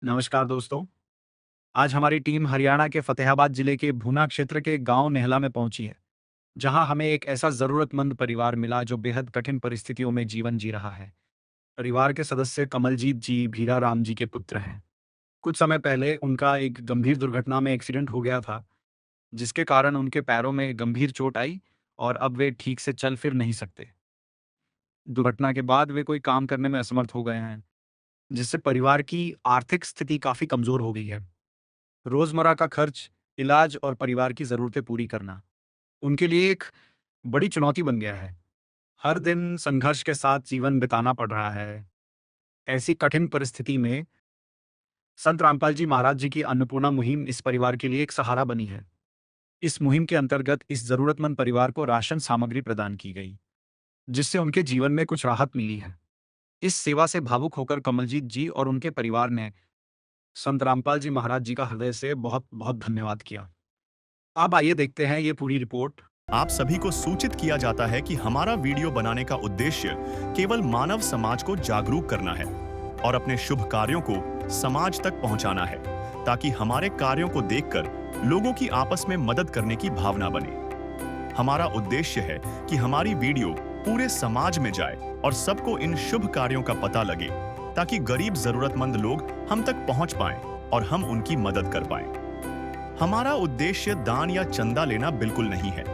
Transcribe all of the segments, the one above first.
नमस्कार दोस्तों। आज हमारी टीम हरियाणा के फतेहाबाद जिले के भूना क्षेत्र के गांव नेहला में पहुंची है, जहां हमें एक ऐसा जरूरतमंद परिवार मिला जो बेहद कठिन परिस्थितियों में जीवन जी रहा है। परिवार के सदस्य कमलजीत जी भीरा राम जी के पुत्र हैं। कुछ समय पहले उनका एक गंभीर दुर्घटना में एक्सीडेंट हो गया था, जिसके कारण उनके पैरों में गंभीर चोट आई और अब वे ठीक से चल फिर नहीं सकते। दुर्घटना के बाद वे कोई काम करने में असमर्थ हो गए हैं, जिससे परिवार की आर्थिक स्थिति काफी कमजोर हो गई है। रोजमर्रा का खर्च, इलाज और परिवार की जरूरतें पूरी करना उनके लिए एक बड़ी चुनौती बन गया है। हर दिन संघर्ष के साथ जीवन बिताना पड़ रहा है। ऐसी कठिन परिस्थिति में संत रामपाल जी महाराज जी की अन्नपूर्णा मुहिम इस परिवार के लिए एक सहारा बनी है। इस मुहिम के अंतर्गत इस जरूरतमंद परिवार को राशन सामग्री प्रदान की गई, जिससे उनके जीवन में कुछ राहत मिली है। इस सेवा से भावुक होकर कमलजीत जी और उनके परिवार ने संत रामपाल जी महाराज जी का हृदय से बहुत बहुत धन्यवाद किया। अब आइए देखते हैं ये पूरी रिपोर्ट। आप सभी को सूचित किया जाता है कि हमारा वीडियो बनाने का उद्देश्य केवल मानव समाज को जागरूक करना है और अपने शुभ कार्यों को समाज तक पहुंचाना है, ताकि हमारे कार्यों को देखकर लोगों की आपस में मदद करने की भावना बने। हमारा उद्देश्य है कि हमारी वीडियो पूरे समाज में जाए और सबको इन शुभ कार्यों का पता लगे, ताकि गरीब जरूरतमंद लोग हम तक पहुंच पाएं और हम उनकी मदद कर पाएं। हमारा उद्देश्य दान या चंदा लेना बिल्कुल नहीं है।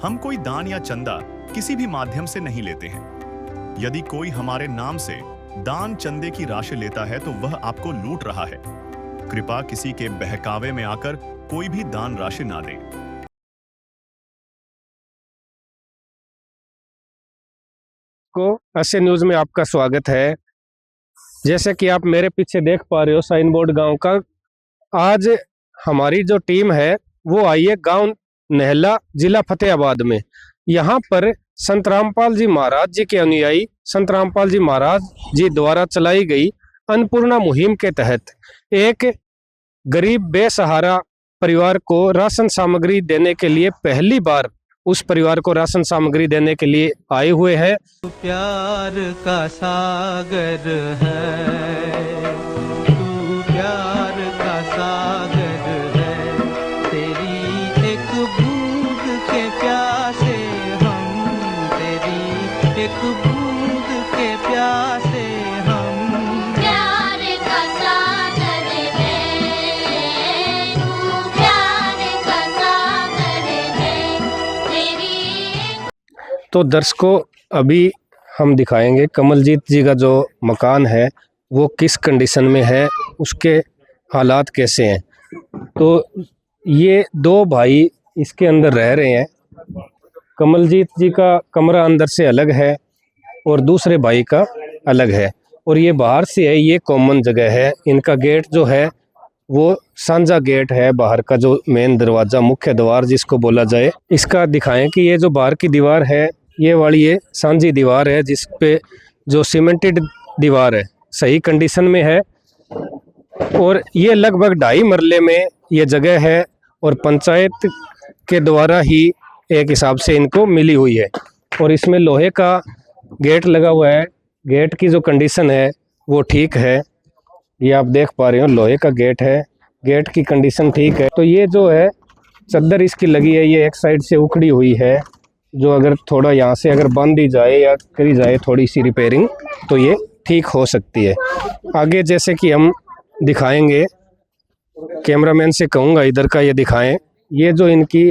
हम कोई दान या चंदा किसी भी माध्यम से नहीं लेते हैं। यदि कोई हमारे नाम से दान चंदे की राशि लेता है तो वह आपको लूट रहा है। कृपया किसी के बहकावे में आकर कोई भी दान राशि ना दें। को ऐसे न्यूज में आपका स्वागत है। जैसे कि आप मेरे पीछे देख पा रहे हो साइन बोर्ड गांव का। आज हमारी जो टीम है वो आई है गांव नेहला, जिला फतेहाबाद में। यहाँ पर संत रामपाल जी महाराज जी के अनुयायी संत रामपाल जी महाराज जी द्वारा चलाई गई अन्नपूर्णा मुहिम के तहत एक गरीब बेसहारा परिवार को राशन सामग्री देने के लिए पहली बार उस परिवार को राशन सामग्री देने के लिए आए हुए हैं। प्यार का सागर है, तू प्यार का सागर है, तेरी एक बूंद के प्यासे हम, तेरी एक बूंद के प्यासे हम। प्यार का सागर है, तू प्यार का सागर है, तेरी। तो दर्शकों, अभी हम दिखाएंगे कमलजीत जी का जो मकान है वो किस कंडीशन में है, उसके हालात कैसे हैं। तो ये दो भाई इसके अंदर रह रहे हैं। कमलजीत जी का कमरा अंदर से अलग है और दूसरे भाई का अलग है, और ये बाहर से है, ये कॉमन जगह है। इनका गेट जो है वो साझा गेट है, बाहर का जो मेन दरवाज़ा, मुख्य द्वार जिसको बोला जाए। इसका दिखाएं कि ये जो बाहर की दीवार है, ये वाली ये सांझी दीवार है, जिस पे जो सीमेंटेड दीवार है सही कंडीशन में है, और ये लगभग 2.5 मरले में ये जगह है, और पंचायत के द्वारा ही एक हिसाब से इनको मिली हुई है। और इसमें लोहे का गेट लगा हुआ है। गेट की जो कंडीशन है वो ठीक है, ये आप देख पा रहे हो, लोहे का गेट है, गेट की कंडीशन ठीक है। तो ये जो है चद्दर इसकी लगी है, ये एक साइड से उखड़ी हुई है, जो अगर थोड़ा यहाँ से अगर बंद दी जाए या करी जाए थोड़ी सी रिपेयरिंग तो ये ठीक हो सकती है। आगे जैसे कि हम दिखाएंगे, कैमरामैन से कहूँगा इधर का ये दिखाएं। ये जो इनकी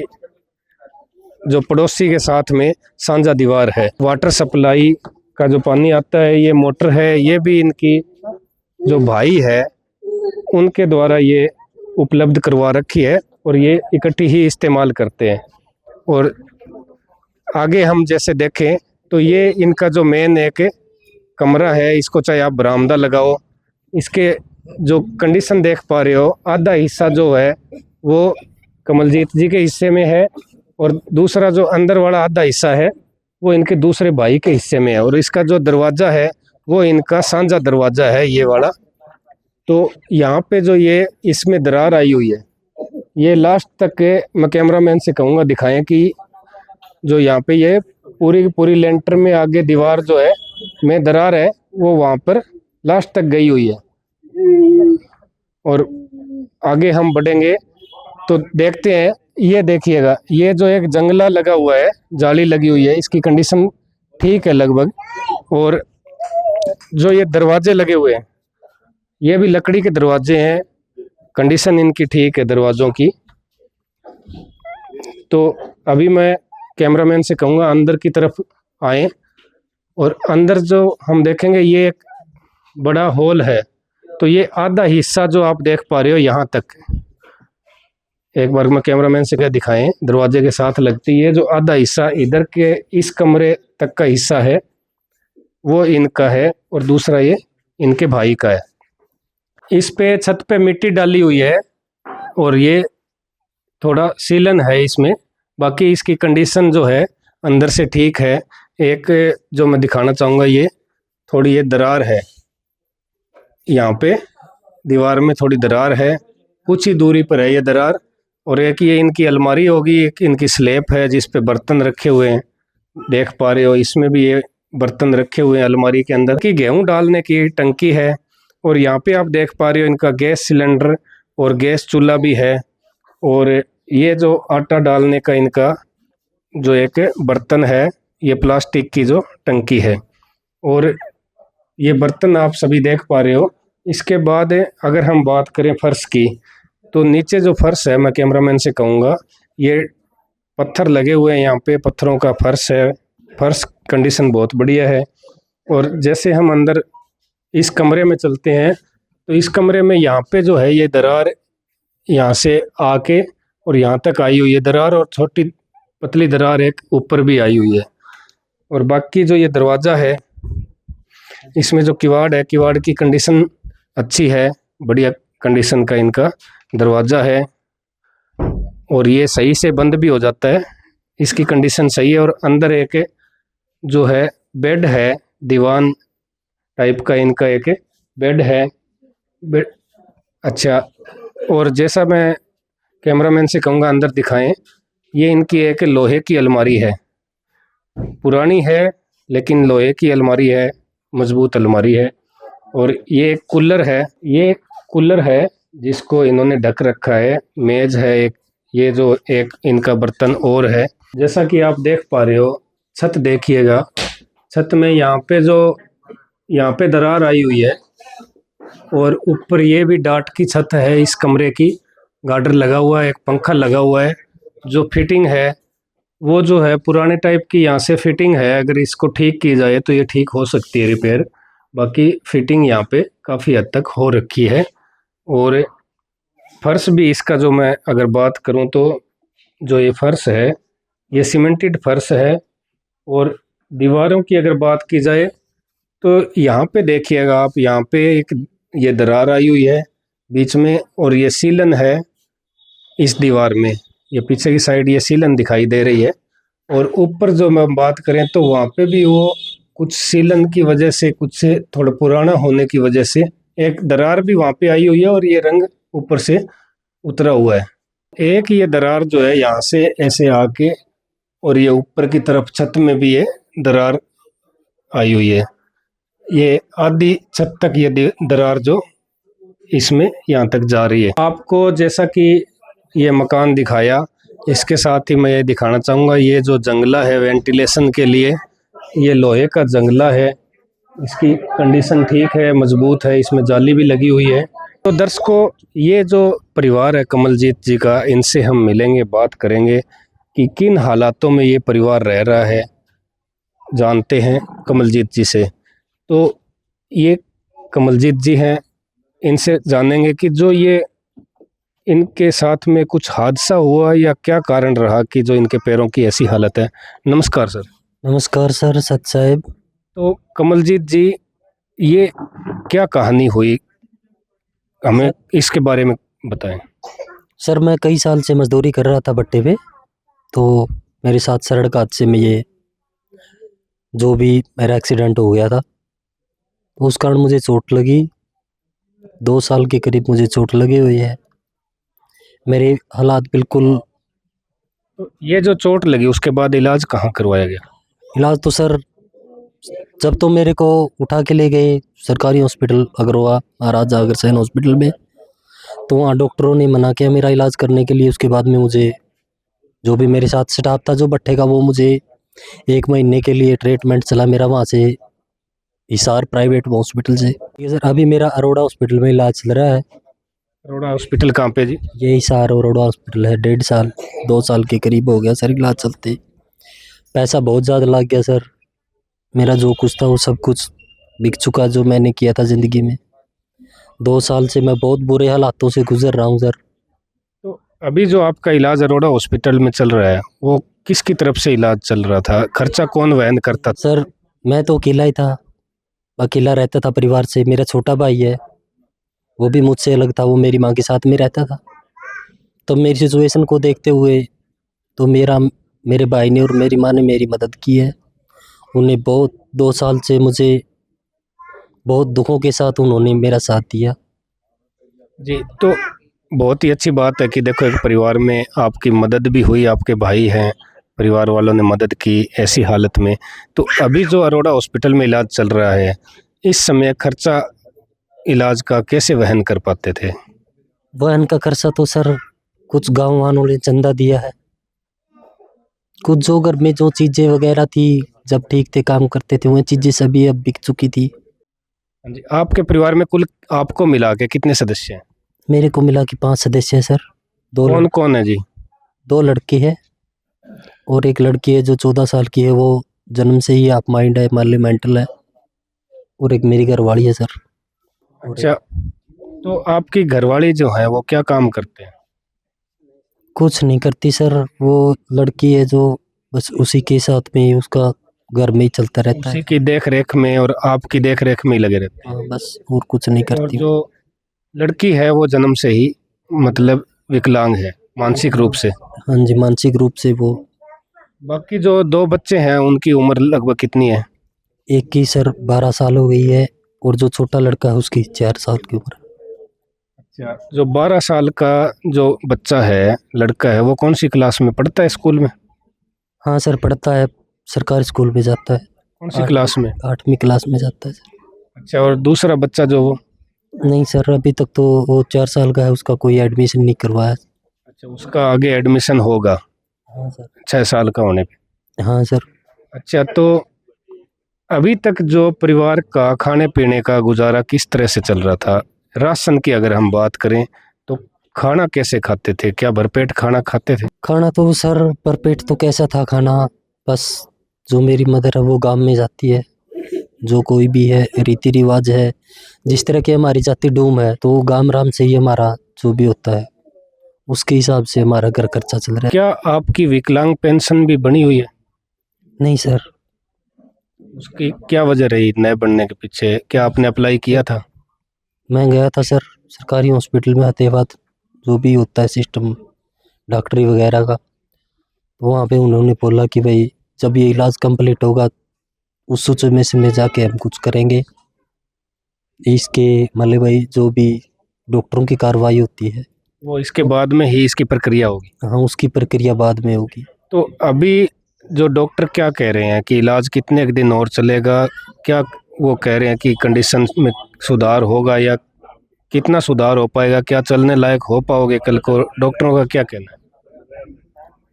जो पड़ोसी के साथ में साझा दीवार है, वाटर सप्लाई का जो पानी आता है, ये मोटर है, ये भी इनकी जो भाई है उनके द्वारा ये उपलब्ध करवा रखी है, और ये इकट्ठी ही इस्तेमाल करते हैं। और आगे हम जैसे देखें तो ये इनका जो मेन एक कमरा है, इसको चाहे आप बरामदा लगाओ, इसके जो कंडीशन देख पा रहे हो, आधा हिस्सा जो है वो कमलजीत जी के हिस्से में है, और दूसरा जो अंदर वाला आधा हिस्सा है वो इनके दूसरे भाई के हिस्से में है। और इसका जो दरवाज़ा है वो इनका साझा दरवाज़ा है, ये वाला। तो यहाँ पे जो ये इसमें दरार आई हुई है, ये लास्ट तक मैं कैमरामैन से कहूँगा दिखाएं कि जो यहाँ पे ये पूरी की पूरी लेंटर में आगे दीवार जो है में दरार है, वो वहाँ पर लास्ट तक गई हुई है। और आगे हम बढ़ेंगे तो देखते हैं। ये देखिएगा, ये जो एक जंगला लगा हुआ है, जाली लगी हुई है, इसकी कंडीशन ठीक है लगभग। और जो ये दरवाजे लगे हुए हैं, ये भी लकड़ी के दरवाजे हैं, कंडीशन इनकी ठीक है दरवाज़ों की। तो अभी मैं कैमरामैन से कहूँगा अंदर की तरफ आए, और अंदर जो हम देखेंगे ये एक बड़ा हॉल है। तो ये आधा हिस्सा जो आप देख पा रहे हो यहाँ तक, एक बार मैं कैमरामैन से क्या दिखाएं, दरवाजे के साथ लगती है, जो आधा हिस्सा इधर के इस कमरे तक का हिस्सा है वो इनका है, और दूसरा ये इनके भाई का है। इस पे छत पे मिट्टी डाली हुई है और ये थोड़ा सीलन है इसमें, बाकी इसकी कंडीशन जो है अंदर से ठीक है। एक जो मैं दिखाना चाहूँगा, ये थोड़ी ये दरार है, यहाँ पे दीवार में थोड़ी दरार है, कुछ ही दूरी पर है ये दरार। और एक ये इनकी अलमारी होगी, एक इनकी स्लैब है जिस पे बर्तन रखे हुए हैं, देख पा रहे हो। इसमें भी ये बर्तन रखे हुए हैं अलमारी के अंदर की। गेहूं डालने की टंकी है, और यहाँ पे आप देख पा रहे हो इनका गैस सिलेंडर और गैस चूल्हा भी है। और ये जो आटा डालने का इनका जो एक बर्तन है, ये प्लास्टिक की जो टंकी है, और ये बर्तन आप सभी देख पा रहे हो। इसके बाद अगर हम बात करें फर्श की, तो नीचे जो फर्श है, मैं कैमरामैन से कहूँगा, ये पत्थर लगे हुए हैं, यहाँ पे पत्थरों का फर्श है। फर्श कंडीशन बहुत बढ़िया है। और जैसे हम अंदर इस कमरे में चलते हैं, तो इस कमरे में यहाँ पे जो है ये दरार यहाँ से आके और यहाँ तक आई हुई है दरार, और छोटी पतली दरार एक ऊपर भी आई हुई है। और बाकी जो ये दरवाज़ा है, इसमें जो किवाड़ है, किवाड़ की कंडीशन अच्छी है, बढ़िया कंडीशन का इनका दरवाज़ा है, और ये सही से बंद भी हो जाता है, इसकी कंडीशन सही है। और अंदर एक जो है बेड है, दीवान टाइप का इनका एक बेड है, बेड अच्छा। और जैसा मैं कैमरामैन से कहूँगा अंदर दिखाएं, ये इनकी एक लोहे की अलमारी है, पुरानी है लेकिन लोहे की अलमारी है, मजबूत अलमारी है। और ये एक कूलर है, ये कूलर है जिसको इन्होंने ढक रखा है। मेज है एक, ये जो एक इनका बर्तन और है। जैसा कि आप देख पा रहे हो, छत देखिएगा, छत में यहाँ पे दरार आई हुई है, और ऊपर ये भी डाट की छत है इस कमरे की। गार्डर लगा हुआ है, एक पंखा लगा हुआ है। जो फिटिंग है वो जो है पुराने टाइप की यहाँ से फिटिंग है, अगर इसको ठीक की जाए तो ये ठीक हो सकती है रिपेयर। बाकी फिटिंग यहाँ पे काफ़ी हद तक हो रखी है। और फर्श भी इसका जो मैं अगर बात करूँ तो जो ये फर्श है ये सीमेंटेड फर्श है। और दीवारों की अगर बात की जाए तो यहाँ पे देखिएगा आप, यहाँ पे एक ये दरार आई हुई है बीच में, और ये सीलन है इस दीवार में, ये पीछे की साइड ये सीलन दिखाई दे रही है। और ऊपर जो मैं बात करें तो वहाँ पे भी वो कुछ सीलन की वजह से, कुछ से थोड़ा पुराना होने की वजह से एक दरार भी वहाँ पे आई हुई है, और ये रंग ऊपर से उतरा हुआ है। एक ये दरार जो है यहाँ से ऐसे आके, और ये ऊपर की तरफ छत में भी ये दरार आई हुई है, ये आधी छत तक ये दरार जो इसमें यहाँ तक जा रही है। आपको जैसा कि ये मकान दिखाया, इसके साथ ही मैं ये दिखाना चाहूँगा, ये जो जंगला है वेंटिलेशन के लिए, ये लोहे का जंगला है, इसकी कंडीशन ठीक है, मजबूत है, इसमें जाली भी लगी हुई है। तो दर्शकों, ये जो परिवार है कमलजीत जी का, इनसे हम मिलेंगे, बात करेंगे कि किन हालातों में ये परिवार रह रहा है, जानते हैं कमलजीत जी से। तो ये कमलजीत जी हैं, इनसे जानेंगे कि जो ये इनके साथ में कुछ हादसा हुआ या क्या कारण रहा कि जो इनके पैरों की ऐसी हालत है। नमस्कार सर। नमस्कार सर, सत साहेब। तो कमलजीत जी, ये क्या कहानी हुई, हमें इसके बारे में बताएं। सर, मैं कई साल से मजदूरी कर रहा था भट्टे पे, तो मेरे साथ सड़क हादसे में ये जो भी मेरा एक्सीडेंट हो गया था, तो उस कारण मुझे चोट लगी। 2 साल के करीब मुझे चोट लगी हुई है। मेरे हालात बिल्कुल। तो ये जो चोट लगी उसके बाद इलाज कहाँ करवाया गया? इलाज तो सर, जब तो मेरे को उठा के ले गए सरकारी हॉस्पिटल अग्रवा, महाराजा अग्रसेन हॉस्पिटल में, तो वहाँ डॉक्टरों ने मना किया मेरा इलाज करने के लिए। उसके बाद में मुझे जो भी मेरे साथ स्टाफ था जो भट्टे का, वो मुझे 1 महीने के लिए ट्रीटमेंट चला मेरा वहाँ से, हिसार प्राइवेट हॉस्पिटल से। ये सर अभी मेरा अरोड़ा हॉस्पिटल में इलाज चल रहा है। अरोड़ा हॉस्पिटल कहाँ पे जी? ये हिसार अरोड़ा हॉस्पिटल है। 1.5 साल 2 साल के करीब हो गया सर इलाज चलते। पैसा बहुत ज़्यादा लग गया सर। मेरा जो कुछ था वो सब कुछ बिक चुका, जो मैंने किया था ज़िंदगी में। 2 साल से मैं बहुत बुरे हालातों से गुजर रहा हूँ सर। तो अभी जो आपका इलाज अरोड़ा हॉस्पिटल में चल रहा है, वो किसकी तरफ से इलाज चल रहा था? खर्चा कौन वहन करता था? सर मैं तो अकेला ही था, अकेला रहता था परिवार से। मेरा छोटा भाई है, वो भी मुझसे अलग था, वो मेरी माँ के साथ में रहता था। तो मेरी सिचुएशन को देखते हुए तो मेरे भाई ने और मेरी माँ ने मेरी मदद की है। उन्हें बहुत 2 साल से मुझे बहुत दुखों के साथ उन्होंने मेरा साथ दिया। जी, तो बहुत ही अच्छी बात है कि देखो एक परिवार में आपकी मदद भी हुई, आपके भाई हैं, परिवार वालों ने मदद की ऐसी हालत में। तो अभी जो अरोड़ा हॉस्पिटल में इलाज चल रहा है, इस समय खर्चा इलाज का कैसे वहन कर पाते थे? वहन का खर्चा तो सर कुछ गाँव वालों ने चंदा दिया है, कुछ जो घर में जो चीज़ें वगैरह थी जब ठीक थे काम करते थे, वो चीज़ें सभी अब बिक चुकी थी। हाँ जी, आपके परिवार में कुल आपको मिला के कितने सदस्य हैं? मेरे को मिला कि 5 सदस्य हैं सर। कौन कौन है जी? 2 लड़के हैं और एक लड़की है जो 14 साल की है, वो जन्म से ही आप माइंड है, मान ली मेंटल है। और एक मेरी घरवाली है सर। अच्छा, तो आपकी घरवाली जो है वो क्या काम करते हैं? कुछ नहीं करती सर, वो लड़की है जो बस उसी के साथ में ही उसका घर में ही चलता रहता उसी है। की देख रेख में और आपकी देख रेख में ही लगे रहते हाँ, बस और कुछ नहीं हैं। और करती। जो लड़की है वो जन्म से ही मतलब विकलांग है मानसिक रूप से। हाँ जी, मानसिक रूप से वो। बाकी जो 2 बच्चे हैं उनकी उम्र लगभग कितनी है? एक की सर 12 साल हो गई है और जो छोटा लड़का है उसकी 4 साल की उम्र है। अच्छा, जो 12 साल का जो बच्चा है, लड़का है, वो कौन सी क्लास में पढ़ता है स्कूल में? हाँ सर, पढ़ता है, सरकारी स्कूल में जाता है। कौन सी क्लास में? 8वीं क्लास में जाता है सर। अच्छा, और दूसरा बच्चा जो वो? नहीं सर, अभी तक तो वो 4 साल का है, उसका कोई एडमिशन नहीं करवाया। अच्छा, उसका आगे एडमिशन होगा हाँ सर। 6 साल का होने पे। हाँ सर। अच्छा, तो अभी तक जो परिवार का खाने पीने का गुजारा किस तरह से चल रहा था? राशन की अगर हम बात करें तो खाना कैसे खाते थे? क्या भरपेट खाना खाते थे? खाना तो सर भरपेट तो कैसा था खाना, बस जो मेरी मदर है वो गांव में जाती है, जो कोई भी है रीति रिवाज है, जिस तरह की हमारी जाति डूम है, तो गांव राम से ही हमारा जो भी होता है उसके हिसाब से हमारा घर खर्चा चल रहा है। क्या आपकी विकलांग पेंशन भी बनी हुई है? नहीं सर। उसकी क्या वजह रही नए बनने के पीछे? क्या आपने अप्लाई किया था? मैं गया था सर सरकारी हॉस्पिटल में आते बाद, जो भी होता है सिस्टम डॉक्टरी वगैरह का, तो वहाँ पे उन्होंने बोला कि भाई जब ये इलाज कंप्लीट होगा उस सिचुएशन में जाके हम कुछ करेंगे, इसके मतलब भाई जो भी डॉक्टरों की कार्रवाई होती है वो इसके बाद में ही इसकी प्रक्रिया होगी। हाँ उसकी प्रक्रिया बाद में होगी। तो अभी जो डॉक्टर क्या कह रहे हैं कि इलाज कितने एक दिन और चलेगा? क्या वो कह रहे हैं कि कंडीशन में सुधार होगा या कितना सुधार हो पाएगा? क्या चलने लायक हो पाओगे कल को? डॉक्टरों का क्या कहना है?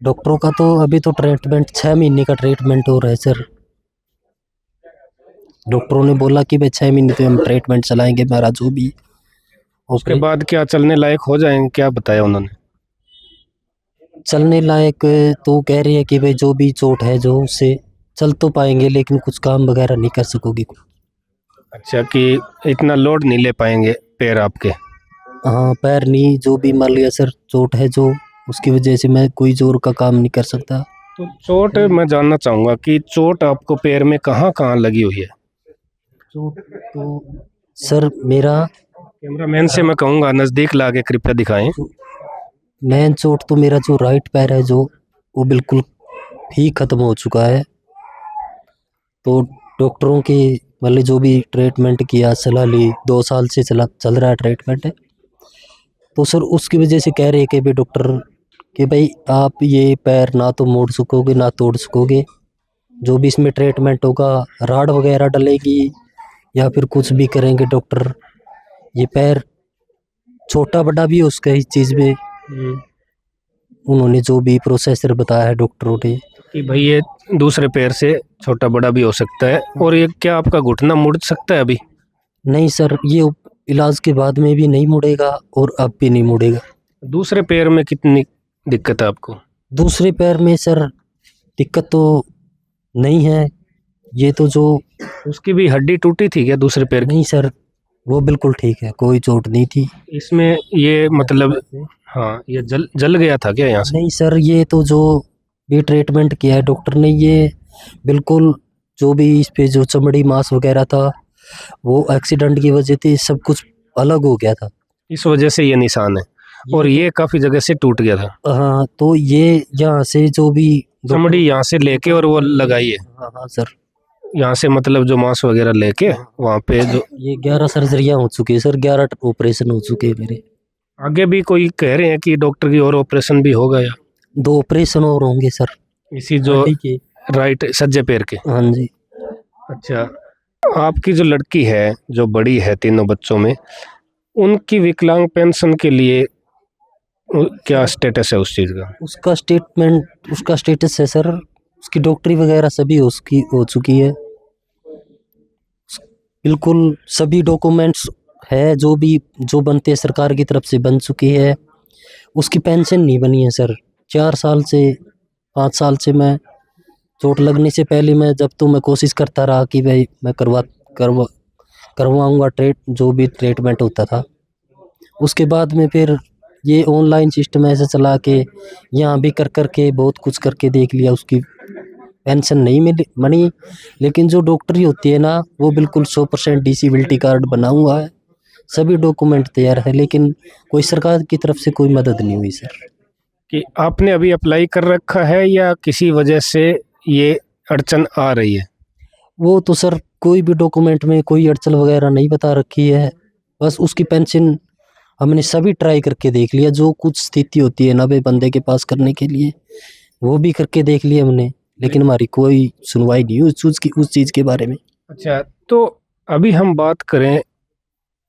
डॉक्टरों का तो अभी तो ट्रीटमेंट 6 महीने का ट्रीटमेंट हो रहा है सर। डॉक्टरों ने बोला कि भाई 6 महीने तो हम ट्रीटमेंट चलाएंगे, मेरा जो भी उसके बाद क्या चलने लायक हो जाएंगे? क्या बताया उन्होंने? चलने लायक तो कह रही है कि भाई जो भी चोट है जो उससे चल तो पाएंगे लेकिन कुछ काम वगैरह नहीं कर सकोगे। अच्छा, कि इतना लोड नहीं ले पाएंगे पैर आपके? हाँ, पैर नहीं, जो भी मान लिया सर चोट है जो, उसकी वजह से मैं कोई जोर का काम नहीं कर सकता। तो चोट मैं जानना चाहूँगा कि चोट आपको पैर में कहाँ कहाँ लगी हुई है? चोट तो सर मेरा कैमरामैन से मैं कहूँगा नज़दीक ला के कृपया दिखाएं। मेन चोट तो मेरा जो राइट पैर है जो, वो बिल्कुल ही ख़त्म हो चुका है। तो डॉक्टरों की मतलब जो भी ट्रीटमेंट किया, सलाह ली, 2 साल से चल रहा है ट्रीटमेंट है, तो सर उसकी वजह से कह रहे हैं कि भाई डॉक्टर कि भाई आप ये पैर ना तो मोड़ सकोगे ना तोड़ सकोगे, जो भी इसमें ट्रीटमेंट होगा, राड वगैरह डलेगी या फिर कुछ भी करेंगे डॉक्टर, ये पैर छोटा बड़ा भी है उसका इस चीज़ में उन्होंने जो भी प्रोसेसर बताया है डॉक्टरों ने। कि भाई ये दूसरे पैर से छोटा बड़ा भी हो सकता है। और ये क्या आपका घुटना मुड़ सकता है अभी? नहीं सर, ये इलाज के बाद में भी नहीं मुड़ेगा और अब भी नहीं मुड़ेगा। दूसरे पैर में कितनी दिक्कत है आपको? दूसरे पैर में सर दिक्कत तो नहीं है, ये तो जो उसकी भी हड्डी टूटी थी क्या दूसरे पैर की? नहीं सर, वो बिल्कुल ठीक है, कोई चोट नहीं थी। इसमें ये मतलब हाँ, ये जल गया था क्या यहाँ से? नहीं सर, ये तो जो भी ट्रीटमेंट किया है डॉक्टर ने, ये बिल्कुल जो भी इस पे जो चमड़ी मांस वगैरह था वो एक्सीडेंट की वजह से सब कुछ अलग हो गया था। इस वजह से ये निशान है। और ये काफी जगह से टूट गया था। हाँ, तो ये यहाँ से जो भी चमड़ी यहाँ से लेके और वो लगाई है हाँ हाँ सर, यहाँ से, मतलब जो मांस वगैरह लेके वहाँ पे जो ये 11 सर्जरियाँ हो चुकी है सर, 11 ऑपरेशन हो चुके हैं मेरे। आगे भी कोई कह रहे हैं कि डॉक्टर की और ऑपरेशन भी होगा या 2 ऑपरेशन और होंगे सर इसी जो हड्डी के। राइट सज्जे पैर के? हाँ जी। अच्छा, आपकी जो लड़की है जो बड़ी है तीनों बच्चों में, उनकी विकलांग पेंशन के लिए क्या स्टेटस है उस चीज़ का? उसका स्टेटस है सर, उसकी डॉक्टरी वगैरह सभी उसकी हो चुकी है, बिल्कुल सभी डॉक्यूमेंट्स है जो बनते हैं सरकार की तरफ से बन चुकी है। उसकी पेंशन नहीं बनी है सर 4 साल से 5 साल से। मैं चोट लगने से पहले मैं कोशिश करता रहा कि भाई मैं करवाऊंगा जो भी ट्रीटमेंट होता था। उसके बाद में फिर ये ऑनलाइन सिस्टम ऐसे चला के यहाँ भी कर के बहुत कुछ करके देख लिया, उसकी पेंशन नहीं बनी। लेकिन जो डॉक्टरी होती है ना, वो बिल्कुल 100% डिसेबिलिटी कार्ड बना हुआ है, सभी डॉक्यूमेंट तैयार है, लेकिन कोई सरकार की तरफ से कोई मदद नहीं हुई सर। कि आपने अभी अप्लाई कर रखा है या किसी वजह से ये अड़चन आ रही है? वो तो सर कोई भी डॉक्यूमेंट में कोई अड़चन वगैरह नहीं बता रखी है, बस उसकी पेंशन हमने सभी ट्राई करके देख लिया, जो कुछ स्थिति होती है 90 बंदे के पास करने के लिए वो भी करके देख लिया हमने, लेकिन हमारी कोई सुनवाई नहीं हुई उस चीज़ के बारे में। अच्छा, तो अभी हम बात करें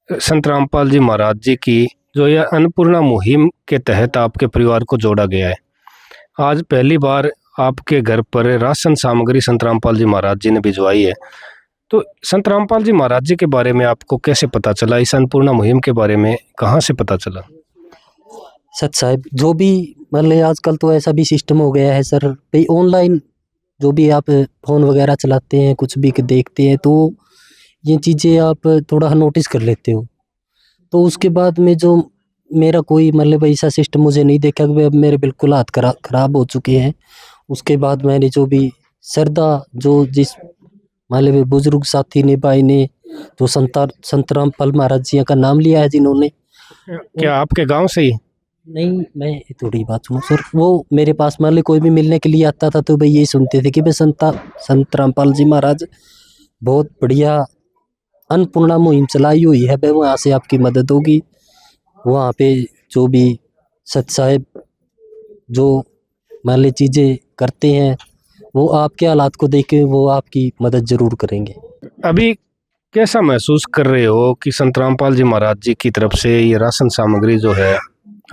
संत रामपाल जी महाराज जी की, जो यह अन्नपूर्णा मुहिम के तहत आपके परिवार को जोड़ा गया है। आज पहली बार आपके घर पर राशन सामग्री संत रामपाल जी महाराज जी ने भिजवाई है। तो संत रामपाल जी महाराज जी के बारे में आपको कैसे पता चला? इस अन्नपूर्णा मुहिम के बारे में कहाँ से पता चला? सच साहब, जो भी मतलब आजकल तो ऐसा भी सिस्टम हो गया है सर, भाई ऑनलाइन जो भी आप फ़ोन वगैरह चलाते हैं, कुछ भी देखते हैं, तो ये चीज़ें आप थोड़ा नोटिस कर लेते हो। तो उसके बाद में जो मेरा कोई मतलब ऐसा सिस्टम मुझे नहीं देखा कि अब मेरे बिल्कुल हाथ खराब हो चुके हैं। उसके बाद मैंने जो भी श्रद्धा जो जिस मतलब बुजुर्ग साथी ने भाई ने जो संत रामपाल महाराज जी का नाम लिया है जिन्होंने, क्या आपके गांव से ही? नहीं, मैं थोड़ी बात सुनो सर, वो मेरे पास मान ली कोई भी मिलने के लिए आता था तो भाई यही सुनते थे कि भाई संत रामपाल जी महाराज बहुत बढ़िया अन्नपूर्णा मुहिम चलाई हुई है, भाई वहाँ से आपकी मदद होगी। वहाँ पे जो भी सच साहब जो मान ली चीज़ें करते हैं, वो आपके हालात को देख के वो आपकी मदद ज़रूर करेंगे। अभी कैसा महसूस कर रहे हो कि संत रामपाल जी महाराज जी की तरफ से ये राशन सामग्री जो है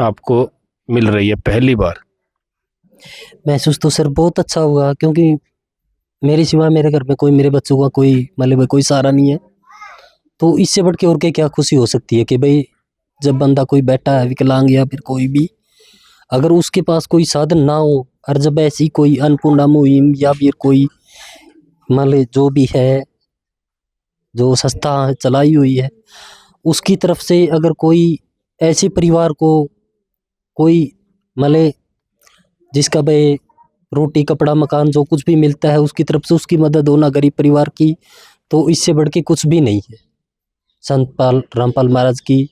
आपको मिल रही है पहली बार? महसूस तो सर बहुत अच्छा हुआ, क्योंकि मेरे सिवा मेरे घर में कोई, मेरे बच्चों का कोई मतलब कोई सहारा नहीं है। तो इससे बढ़ के और क्या खुशी हो सकती है कि भाई जब बंदा कोई बैठा है विकलांग या फिर कोई भी, अगर उसके पास कोई साधन ना हो, और जब ऐसी कोई अन्नपूर्णा मुहिम या फिर कोई मतलब जो भी है जो संस्था चलाई हुई है उसकी तरफ से अगर कोई ऐसे परिवार को कोई मतलब जिसका भाई रोटी कपड़ा मकान जो कुछ भी मिलता है उसकी तरफ से उसकी मदद होना गरीब परिवार की, तो इससे बढ़ के कुछ भी नहीं है। संत रामपाल महाराज की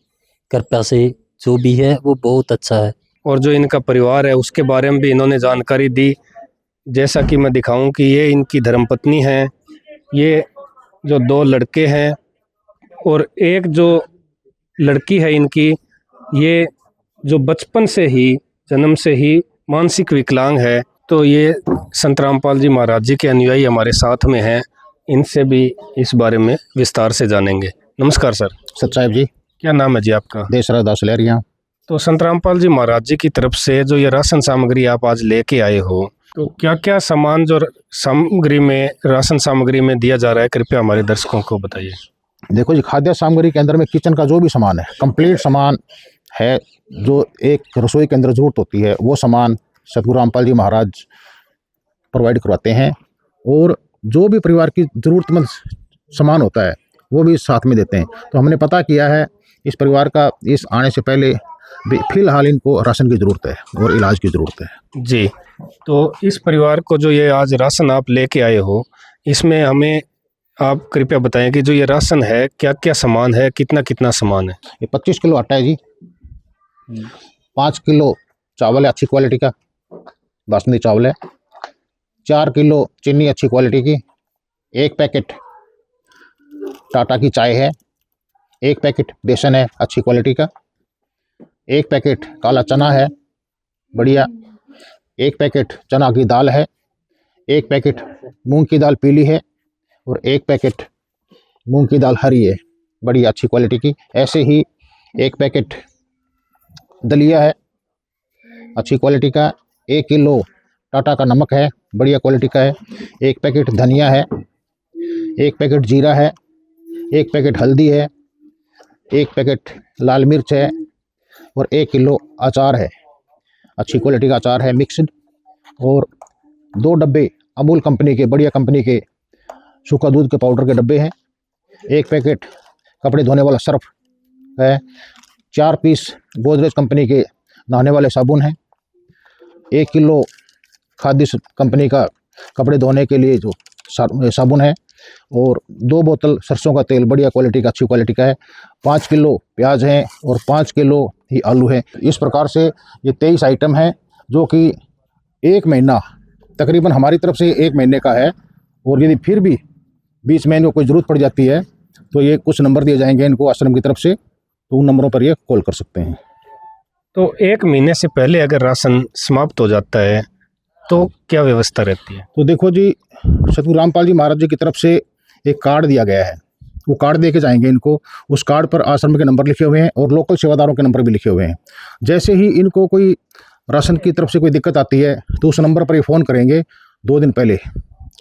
कृपा से जो भी है वो बहुत अच्छा है। और जो इनका परिवार है उसके बारे में भी इन्होंने जानकारी दी, जैसा कि मैं दिखाऊं कि ये इनकी धर्मपत्नी है, ये जो 2 लड़के हैं और एक जो लड़की है इनकी, ये जो बचपन से ही जन्म से ही मानसिक विकलांग है। तो ये संत रामपाल जी महाराज जी के अनुयायी हमारे साथ में हैं, इनसे भी इस बारे में विस्तार से जानेंगे। नमस्कार सर। सच साहब जी, क्या नाम है जी आपका? देशराज दास लहरिया। तो संत रामपाल जी महाराज जी की तरफ से जो ये राशन सामग्री आप आज लेके आए हो, तो क्या क्या सामान जो सामग्री में राशन सामग्री में दिया जा रहा है, कृपया हमारे दर्शकों को बताइए। देखो जी, खाद्य सामग्री के अंदर में किचन का जो भी सामान है, कंप्लीट सामान है, जो एक रसोई के अंदर जरूरत होती है वो सामान सतगुरु रामपाल जी महाराज प्रोवाइड करवाते हैं। और जो भी परिवार की ज़रूरतमंद सामान होता है वो भी साथ में देते हैं। तो हमने पता किया है इस परिवार का इस आने से पहले फिलहाल इनको राशन की ज़रूरत है और इलाज की ज़रूरत है जी। तो इस परिवार को जो ये आज राशन आप लेके आए हो, इसमें हमें आप कृपया बताएं कि जो ये राशन है क्या क्या सामान है, कितना कितना सामान है। ये 25 किलो आटा है जी, 5 किलो चावल है अच्छी क्वालिटी का, बासमती चावल है, 4 किलो चीनी अच्छी क्वालिटी की, 1 पैकेट टाटा की चाय है, 1 पैकेट बेसन है अच्छी क्वालिटी का, 1 पैकेट काला चना है बढ़िया, 1 पैकेट चना की दाल है, 1 पैकेट मूंग की दाल पीली है और 1 पैकेट मूंग की दाल हरी है बड़ी अच्छी क्वालिटी की। ऐसे ही 1 पैकेट दलिया है अच्छी क्वालिटी का, 1 किलो टाटा का नमक है बढ़िया क्वालिटी का है, 1 पैकेट धनिया है, 1 पैकेट जीरा है, 1 पैकेट हल्दी है, 1 पैकेट लाल मिर्च है और 1 किलो अचार है अच्छी क्वालिटी का अचार है मिक्स्ड, और 2 डब्बे अमूल कंपनी के बढ़िया कंपनी के सूखा दूध के पाउडर के डब्बे हैं, 1 पैकेट कपड़े धोने वाला सर्फ है, 4 पीस गोदरेज कंपनी के नहाने वाले साबुन हैं, 1 किलो खादी कंपनी का कपड़े धोने के लिए जो साबुन है, और 2 बोतल सरसों का तेल बढ़िया क्वालिटी का अच्छी क्वालिटी का है, 5 किलो प्याज हैं और 5 किलो ही आलू है। इस प्रकार से ये 23 आइटम हैं जो कि 1 महीना तकरीबन हमारी तरफ से 1 महीने का है। और यदि फिर भी बीच में इनको कोई ज़रूरत पड़ जाती है तो ये कुछ नंबर दिए जाएंगे इनको आश्रम की तरफ से, तो उन नंबरों पर ये कॉल कर सकते हैं। तो 1 महीने से पहले अगर राशन समाप्त हो जाता है तो क्या व्यवस्था रहती है? तो देखो जी, सतगुरु रामपाल जी महाराज जी की तरफ से एक कार्ड दिया गया है, वो कार्ड दे के जाएंगे इनको। उस कार्ड पर आश्रम के नंबर लिखे हुए हैं और लोकल सेवादारों के नंबर भी लिखे हुए हैं। जैसे ही इनको कोई राशन की तरफ से कोई दिक्कत आती है तो उस नंबर पर ये फ़ोन करेंगे 2 दिन पहले,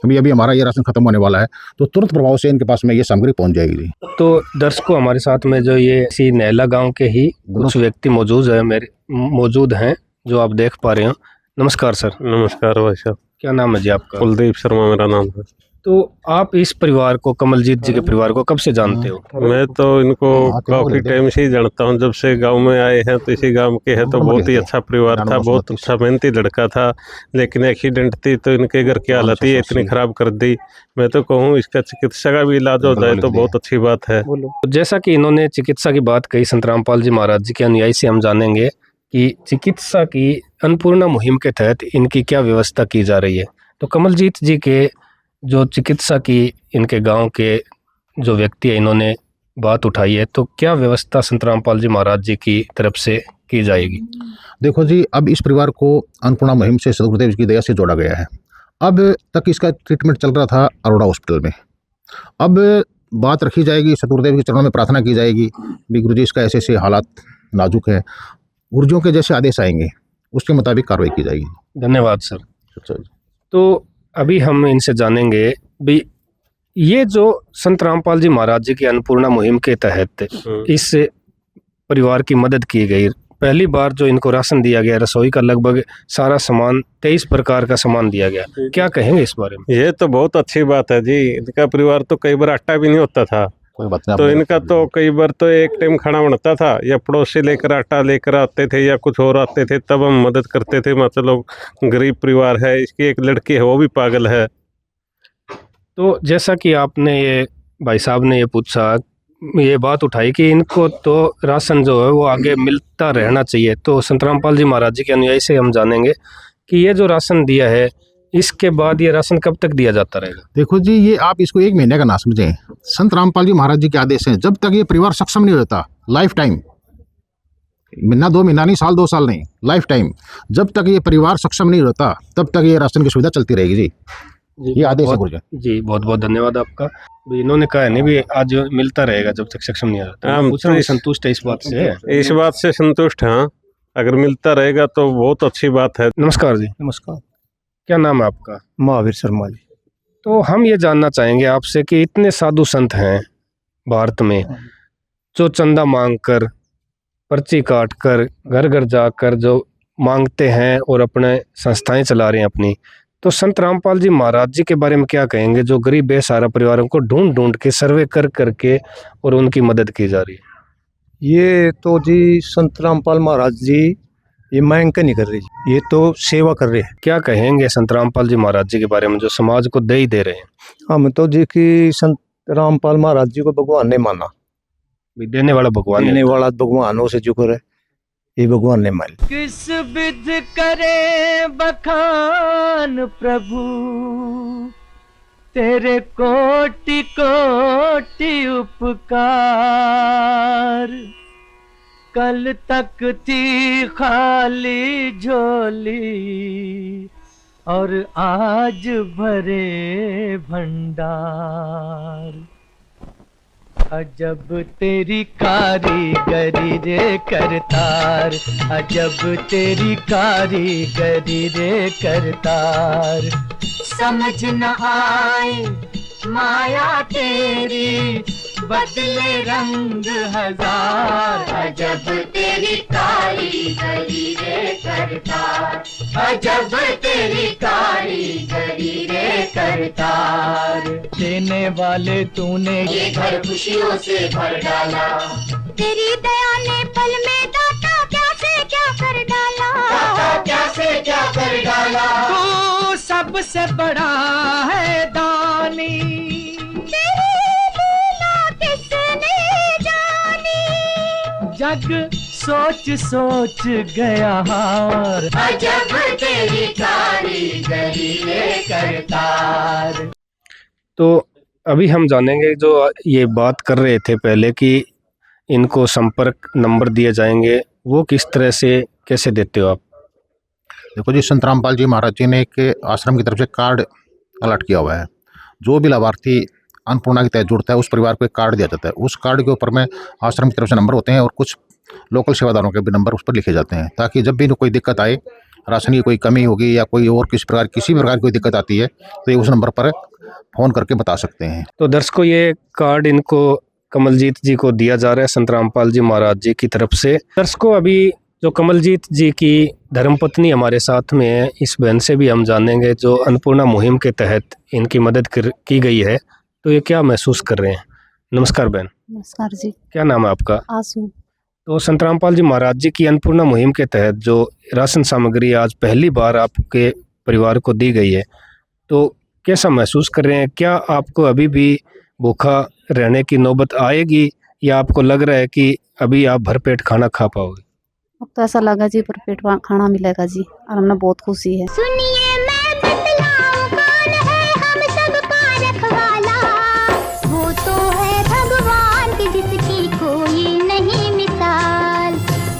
अभी हमारा ये राशन खत्म होने वाला है, तो तुरंत प्रभाव से इनके पास में ये सामग्री पहुंच जाएगी। तो दर्शकों, हमारे साथ में जो ये इसी नैला गांव के ही कुछ व्यक्ति मौजूद हैं जो आप देख पा रहे हो। नमस्कार सर। नमस्कार भाई साहब। क्या नाम है जी आपका? कुलदीप शर्मा मेरा नाम है। तो आप इस परिवार को, कमलजीत जी के परिवार को कब से जानते हो? मैं तो इनको काफी टाइम से ही जानता हूँ, जब से गांव में आए हैं। तो इसी गांव के हैं, तो बहुत ही अच्छा परिवार था, बहुत अच्छा मेहनती लड़का था। लेकिन एक्सीडेंट थी तो इनके घर की हालत ही इतनी खराब कर दी। मैं तो कहूँ इसका चिकित्सा का भी इलाज हो जाए तो बहुत अच्छी बात है। जैसा कि इन्होंने चिकित्सा की बात कही, संत रामपाल जी महाराज जी के अनुयायी से हम जानेंगे कि चिकित्सा की अन्नपूर्णा मुहिम के तहत इनकी क्या व्यवस्था की जा रही है। तो कमलजीत जी के जो चिकित्सा की इनके गांव के जो व्यक्ति है, इन्होंने बात उठाई है, तो क्या व्यवस्था संत रामपाल जी महाराज जी की तरफ से की जाएगी? देखो जी, अब इस परिवार को अन्नपूर्णा मुहिम से सदगुरुदेव की दया से जोड़ा गया है। अब तक इसका ट्रीटमेंट चल रहा था अरोड़ा हॉस्पिटल में। अब बात रखी जाएगी, सदगुरुदेव के चरणों में प्रार्थना की जाएगी भी गुरु जी इसका ऐसे ऐसे हालात नाजुक है, गुरुजियों के जैसे आदेश आएंगे उसके मुताबिक कार्रवाई की जाएगी। धन्यवाद सर। अच्छा, तो अभी हम इनसे जानेंगे भी ये जो संत रामपाल जी महाराज जी की अन्नपूर्णा मुहिम के तहत इस परिवार की मदद की गई, पहली बार जो इनको राशन दिया गया, रसोई का लगभग सारा सामान 23 प्रकार का सामान दिया गया, क्या कहेंगे इस बारे में? ये तो बहुत अच्छी बात है जी। इनका परिवार तो कई बार आटा भी नहीं होता था, कोई बात नहीं। तो इनका तो कई बार तो एक टाइम खाना बनता था, या पड़ोसी लेकर आटा लेकर आते थे या कुछ और आते थे, तब हम मदद करते थे। मतलब गरीब परिवार है, इसकी एक लड़की है वो भी पागल है। तो जैसा कि आपने ये भाई साहब ने ये पूछा, ये बात उठाई कि इनको तो राशन जो है वो आगे मिलता रहना चाहिए, तो संत रामपाल जी महाराज जी के अनुयायी से हम जानेंगे कि ये जो राशन दिया है इसके बाद ये राशन कब तक दिया जाता रहेगा? देखो जी, ये आप इसको 1 महीने का ना समझें। संत रामपाल जी महाराज जी के आदेश हैं, जब तक ये परिवार सक्षम नहीं होता, लाइफ टाइम, महीना 2 महीना नहीं, साल 2 साल नहीं, लाइफ टाइम, जब तक ये परिवार सक्षम नहीं होता तब तक ये राशन की सुविधा चलती रहेगी जी। ये आदेश है गुरुजी। जी बहुत बहुत धन्यवाद आपका। भी इन्होंने कहा है नहीं भी आज मिलता रहेगा जब तक सक्षम नहीं आ जाता। हाँ, मैं पूछ रहा हूँ तो संतुष्ट है इस बात से? इस बात से संतुष्ट हैं। अगर मिलता रहेगा तो बहुत अच्छी बात है। नमस्कार जी। नमस्कार। क्या नाम है आपका? महावीर शर्मा जी। तो हम ये जानना चाहेंगे आपसे कि इतने साधु संत हैं भारत में जो चंदा मांग कर, पर्ची काट कर, घर घर जाकर जो मांगते हैं और अपने संस्थाएं चला रहे हैं अपनी, तो संत रामपाल जी महाराज जी के बारे में क्या कहेंगे जो गरीब बेसहारा परिवारों को ढूंढ ढूंढ के सर्वे कर करके और उनकी मदद की जा रही है? ये तो जी संत रामपाल महाराज जी ये मांग के नहीं कर रही, ये तो सेवा कर रहे हैं। क्या कहेंगे संत रामपाल जी महाराज जी के बारे में जो समाज को दे ही दे रहे हैं? हम तो जी कि संत रामपाल महाराज जी को भगवान ने माना, भी देने वाला भगवान देने है। वाला भगवानों से जुक्र है, ये भगवान ने मान। किस विध करे बखान प्रभु, तेरे कोटि कोटि उपकार। कल तक थी खाली झोली और आज भरे भंडार। अजब तेरी कारीगरी रे करतार, अजब तेरी कारीगरी रे करतार। समझ न आए माया तेरी, बदले रंग हजार। अजब तेरी कारीगरी रे करतार, अजब तेरी कारीगरी रे करतार। देने वाले तूने ये घर खुशियों से भर डाला, तेरी दया ने पल में दाता क्या से क्या कर डाला, दाता क्या से क्या कर डाला। तू सबसे बड़ा है दानी, जग सोच सोच गया हार। अजब तेरी कारीगरी रे करतार। तो अभी हम जानेंगे जो ये बात कर रहे थे पहले कि इनको संपर्क नंबर दिए जाएंगे, वो किस तरह से कैसे देते हो आप? देखो जी, संत रामपाल जी महाराज जी ने एक आश्रम की तरफ से कार्ड अलर्ट किया हुआ है। जो भी लाभार्थी अन्नपूर्णा के तहत जुड़ता है उस परिवार को एक कार्ड दिया जाता है। उस कार्ड के ऊपर में आश्रम की तरफ से नंबर होते हैं और कुछ लोकल सेवादारों के भी नंबर उस पर लिखे जाते हैं, ताकि जब भी कोई दिक्कत आए, राशन की कोई कमी होगी या कोई और किसी प्रकार की कोई दिक्कत आती है तो ये उस नंबर पर फ़ोन करके बता सकते हैं। तो दर्शकों, ये कार्ड इनको कमलजीत जी को दिया जा रहा है संत रामपाल जी महाराज जी की तरफ से। दर्शकों, अभी जो कमलजीत जी की धर्मपत्नी हमारे साथ में है, इस बहन से भी हम जानेंगे जो अन्नपूर्णा मुहिम के तहत इनकी मदद की गई है, तो ये क्या महसूस कर रहे हैं। नमस्कार बहन। नमस्कार जी। क्या नाम है आपका? आंसू। तो संत रामपाल जी महाराज जी की अन्नपूर्णा मुहिम के तहत जो राशन सामग्री आज पहली बार आपके परिवार को दी गई है, तो कैसा महसूस कर रहे हैं? क्या आपको अभी भी भूखा रहने की नौबत आएगी या आपको लग रहा है कि अभी आप भरपेट खाना खा पाओगे? अब तो ऐसा लगा जी भरपेट खाना मिलेगा जी, और हमें बहुत खुशी है। सुनिए मैं बतलाऊं कौन है हम सबका रखवाला, वो तो है भगवान की जिसकी कोई नहीं मिसाल,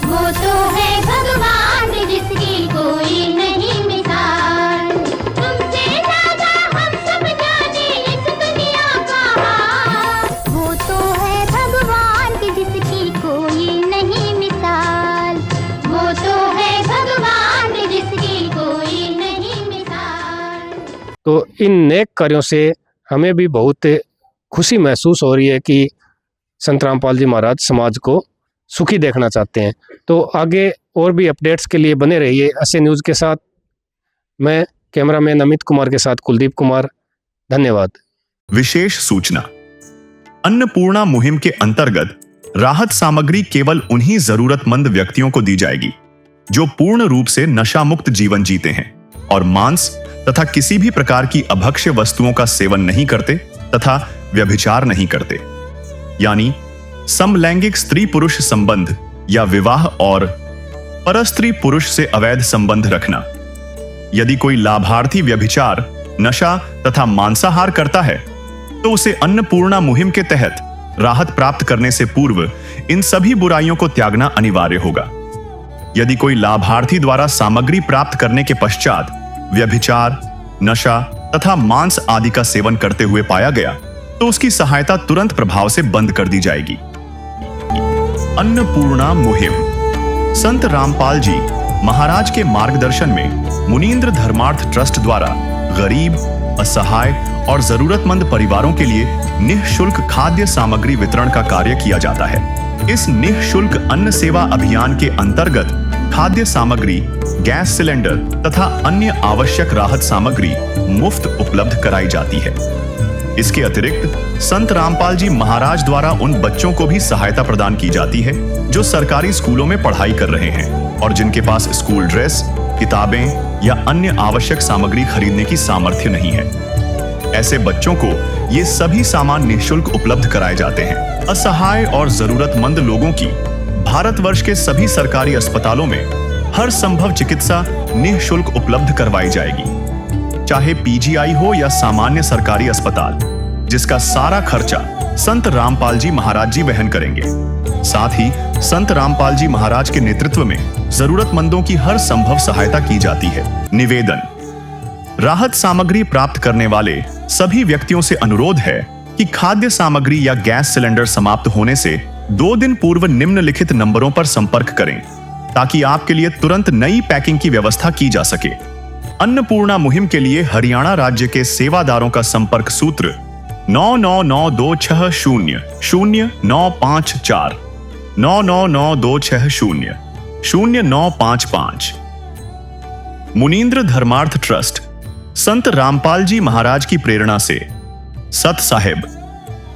वो तो है भगवान की जिसकी कोई नहीं मिसाल। तुमसे ज्यादा हम सब जाने इस दुनिया का हाल, वो तो है भगवान की जिसकी कोई नहीं मिसाल, वो तो है भगवान की जिसकी कोई नहीं मिसाल। तो इन नेक कार्यों से हमें भी बहुत खुशी महसूस हो रही है कि संत रामपाल जी महाराज समाज को सुखी देखना चाहते हैं। तो आगे और भी अपडेट्स के लिए बने रहिए ऐसे न्यूज़ के साथ। मैं कैमरामैन अमित कुमार के साथ कुलदीप कुमार, धन्यवाद। विशेष सूचना, अन्नपूर्णा मुहिम के अंतर्गत राहत सामग्री केवल उन्हीं जरूरतमंद व्यक्तियों को दी जाएगी जो पूर्ण रूप से नशा मुक्त जीवन जीते हैं और मांस तथा किसी भी प्रकार की अभक्ष्य वस्तुओं का सेवन नहीं करते तथा व्यभिचार नहीं करते, यानी समलैंगिक स्त्री पुरुष संबंध या विवाह और परस्त्री पुरुष से अवैध संबंध रखना। यदि कोई लाभार्थी व्यभिचार, नशा तथा मांसाहार करता है तो उसे अन्नपूर्णा मुहिम के तहत राहत प्राप्त करने से पूर्व इन सभी बुराइयों को त्यागना अनिवार्य होगा। यदि कोई लाभार्थी द्वारा सामग्री प्राप्त करने के पश्चात व्यभिचार, नशा तथा मांस आदि का सेवन करते हुए पाया गया तो उसकी सहायता तुरंत प्रभाव से बंद कर दी जाएगी। अन्नपूर्णा मुहिम। संत रामपाल जी महाराज के मार्गदर्शन में मुनींद्र धर्मार्थ ट्रस्ट द्वारा गरीब, असहाय और जरूरतमंद परिवारों के लिए निःशुल्क खाद्य सामग्री वितरण का कार्य किया जाता है। इस निःशुल्क अन्न सेवा अभियान के अंतर्गत खाद्य सामग्री, गैस सिलेंडर तथा अन्य आवश्यक राहत सामग्री मुफ्त उपलब्ध कराई जाती है। इसके अतिरिक्त संत रामपाल जी महाराज द्वारा उन बच्चों को भी सहायता प्रदान की जाती है जो सरकारी स्कूलों में पढ़ाई कर रहे हैं और जिनके पास स्कूल ड्रेस, किताबें या अन्य आवश्यक सामग्री खरीदने की सामर्थ्य नहीं है। ऐसे बच्चों को ये सभी सामान निःशुल्क उपलब्ध कराए जाते हैं। असहाय और जरूरतमंद लोगों की भारतवर्ष के सभी सरकारी अस्पतालों में हर संभव चिकित्सा निःशुल्क उपलब्ध करवाई जाएगी, चाहे पीजीआई हो या सामान्य सरकारी अस्पताल, जिसका सारा खर्चा संत रामपाल जी महाराज जी वहन करेंगे। साथ ही संत रामपाल जी महाराज के नेतृत्व में जरूरतमंदों की हर संभव सहायता की जाती है। निवेदन। राहत सामग्री प्राप्त करने वाले सभी व्यक्तियों से अनुरोध है कि खाद्य सामग्री या गैस सिलेंडर समाप्त होने से 2 दिन पूर्व निम्नलिखित नंबरों पर संपर्क करें ताकि आपके लिए तुरंत नई पैकिंग की व्यवस्था की जा सके। अन्नपूर्णा मुहिम के लिए हरियाणा राज्य के सेवादारों का संपर्क सूत्र 9992600954 9992600955। मुनींद्र धर्मार्थ ट्रस्ट संत रामपाल जी महाराज की प्रेरणा से सत साहिब